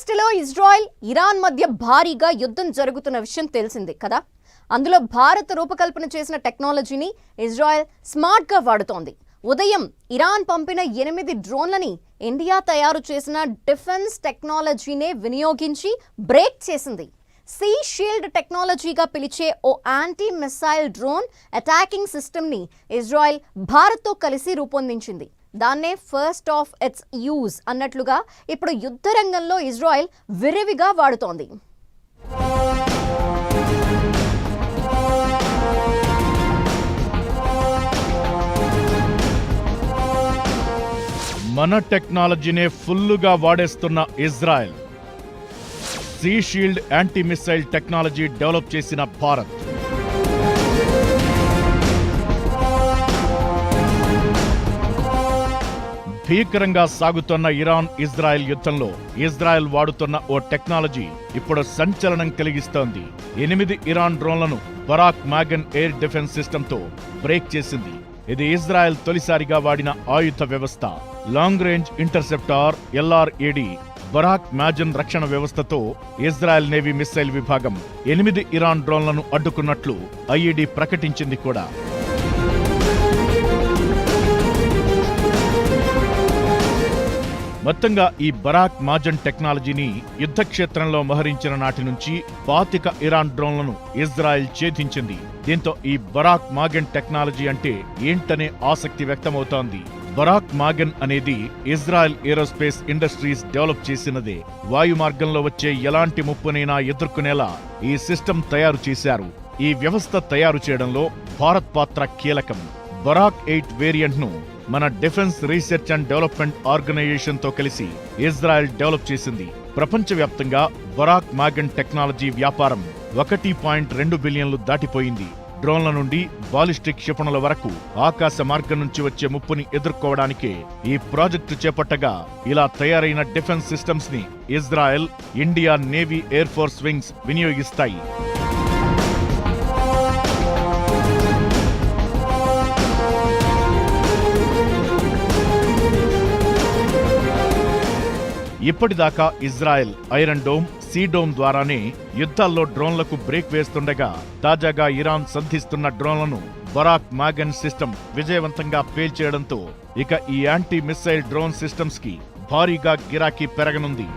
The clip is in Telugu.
ఈస్ట్లో ఇజ్రాయెల్ ఇరాన్ మధ్య భారీగా యుద్ధం జరుగుతున్న విషయం తెలిసిందే కదా. అందులో భారత్ రూపకల్పన చేసిన టెక్నాలజీని ఇజ్రాయెల్ స్మార్ట్గా వాడుతోంది. ఉదయం ఇరాన్ పంపిన 8 డ్రోన్లని ఇండియా తయారు చేసిన డిఫెన్స్ టెక్నాలజీనే వినియోగించి బ్రేక్ చేసింది. సీ షీల్డ్ టెక్నాలజీగా పిలిచే ఓ యాంటీ మిసైల్ డ్రోన్ అటాకింగ్ సిస్టమ్ని ఇజ్రాయెల్ భారత్తో కలిసి రూపొందించింది. దాన్నే ఫస్ట్ ఆఫ్ ఇట్స్ యూజ్ అన్నట్లుగా ఇప్పుడు యుద్ధ రంగంలో ఇజ్రాయెల్ విరివిగా వాడుతోంది. మన టెక్నాలజీనే ఫుల్లుగా వాడేస్తున్న Israel, Sea Shield anti missile technology develop చేసిన భారత్. భీకరంగా సాగుతున్న ఇరాన్ ఇజ్రాయెల్ యుద్ధంలో ఇజ్రాయెల్ వాడుతున్న ఓ టెక్నాలజీ ఇప్పుడు సంచలనం కలిగిస్తోంది. 8 ఇరాన్ డ్రోన్లను బరాక్ మాగన్ ఎయిర్ డిఫెన్స్ సిస్టంతో బ్రేక్ చేసింది. ఇది ఇజ్రాయెల్ తొలిసారిగా వాడిన ఆయుధ వ్యవస్థ. Long range interceptor LRAD Barak Magen రక్షణ వ్యవస్థతో ఇజ్రాయెల్ నేవీ మిస్సైల్ విభాగం 8 ఇరాన్ డ్రోన్లను అడ్డుకున్నట్లు IED ప్రకటించింది కూడా. మొత్తంగా ఈ బరాక్ మాజన్ టెక్నాలజీని యుద్ధక్షేత్రంలో మోహరించిన నాటి నుంచి 25 ఇరాన్ డ్రోన్లను ఇజ్రాయెల్ ఛేదించింది. దీంతో ఈ బరాక్ మాగన్ టెక్నాలజీ అంటే ఏంటనే ఆసక్తి వ్యక్తమవుతోంది. బరాక్ మాగన్ అనేది ఇజ్రాయెల్ ఏరోస్పేస్ ఇండస్ట్రీస్ డెవలప్ చేసినదే. వాయు మార్గంలో వచ్చే ఎలాంటి ముప్పునైనా ఎదుర్కొనేలా ఈ సిస్టమ్ తయారు చేశారు. ఈ వ్యవస్థ తయారు చేయడంలో భారత్ పాత్ర కీలకం. బరాక్ 8 వేరియంట్ ను మన defence research and development organisation తో కలిసి ఇజ్రాయెల్ డెవలప్ చేసింది. ప్రపంచవ్యాప్తంగా బరాక్ మాగన్ టెక్నాలజీ వ్యాపారం 1.2 బిలియన్లు దాటిపోయింది. డ్రోన్ల నుండి బాలిస్టిక్ క్షిపణుల వరకు ఆకాశ మార్గం నుంచి వచ్చే ముప్పుని ఎదుర్కోవడానికే ఈ ప్రాజెక్టు చేపట్టగా, ఇలా తయారైన డిఫెన్స్ సిస్టమ్స్ ని Israel, India navy air force wings వినియోగిస్తాయి. ఇప్పటిదాకా Israel Iron Dome, Sea Dome ద్వారానే యుద్ధాల్లో డ్రోన్లకు బ్రేక్ వేస్తుండగా, తాజాగా ఇరాన్ సంధిస్తున్న డ్రోన్లను బరాక్ మాగన్ సిస్టమ్ విజయవంతంగా పేల్చేయడంతో ఇక ఈ యాంటీ మిస్సైల్ డ్రోన్ సిస్టమ్స్ కి భారీగా గిరాకీ పెరగనుంది.